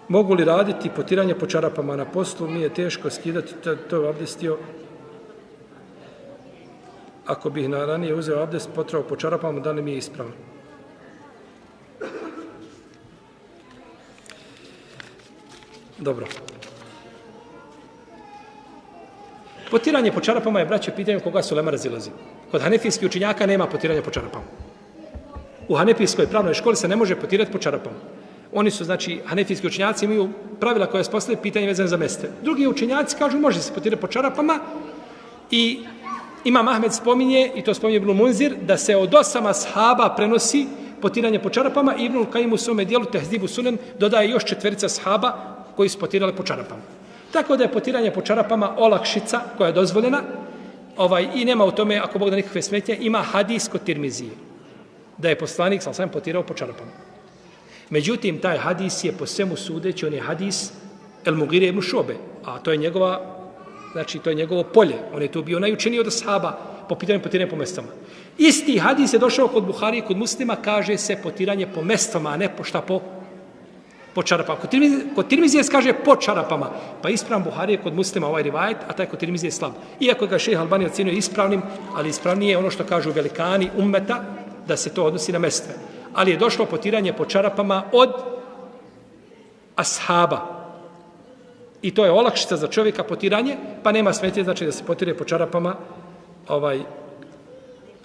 Mogu li raditi potiranje po čarapama na poslu? Mi je teško skidati, to je abdestio. Ako bih na ranije uzeo abdest, potrao po čarapama, da li mi je ispravno? Dobro. Potiranje po čarapama je, braće, pitanje koga se ulema razilazi. Kod hanefijskih učenjaka nema potiranja po čarapama. U hanefijskoj pravnoj školi se ne može potirati po čarapama. Oni su, znači, hanefijski učenjaci imaju pravila koje postavljaju pitanje vezane za meste. Drugi učenjaci kažu može se potirati po čarapama i Imam Ahmed spominje, i to spominje Ibn Munzir, da se od 8 ashaba prenosi potiranje po čarapama i Ibn Kajim u svome dijelu Tehzibu Sunan dodaje još 4 ashaba koji su potirali po čarapama. Tako da je potiranje po čarapama olakšica koja je dozvoljena i nema u tome, ako Bog da nikakve smetnje, ima hadis kod Tirmizije, da je poslanik sam potirao po čarapama. Međutim, taj hadis je po svemu sudeći, on je hadis El Mugire ibn Šobe, a to je njegova, znači to je njegovo polje. On je tu bio najučeniji od ashaba po pitanju potiranja po mestama. Isti hadis je došao kod Buhari i kod Muslima, kaže se potiranje po mestama, a ne po čarapama. Kod Tirmizije se kaže po čarapama, pa ispravan Buhari je kod Muslima ovaj rivajet, a taj kod Tirmizije je slab. Iako ga šejh Albani ocenio ispravnim, ali ispravnije je ono što kažu velikani ummeta, da se to odnosi na mestve. Ali je došlo potiranje po čarapama od ashaba. I to je olakšica za čovjeka potiranje, pa nema smetnje, znači da se potire po čarapama,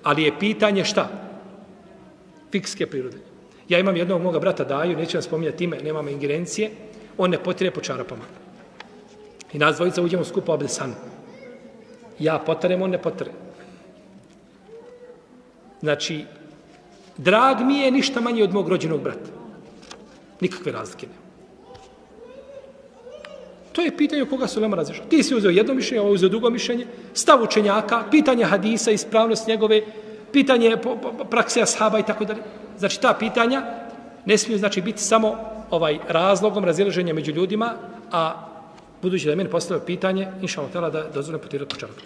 ali je pitanje šta? Fikske prirode. Ja imam jednog moga brata Daju, neću vam spominjati ime, nemam ingerencije, on ne potire po čarapama. I nas dvojica uđemo skupo abdesanu. Ja potarem, on ne potare. Znači, drag mi je ništa manje od mog rođenog brata. Nikakve razlike nema. To je pitanje koga su ulema razišla. Ti si uzeo jedno mišljenje, ovo uzeo drugo mišljenje, stav učenjaka, pitanje hadisa, ispravnost njegove, pitanje prakse ashaba i tako dalje. Znači, ta pitanja ne smiju, znači, biti samo razlogom razilaženja među ljudima, a budući da je meni postavio pitanje, inša Allah, da dozvoljeno potirati po čarapu.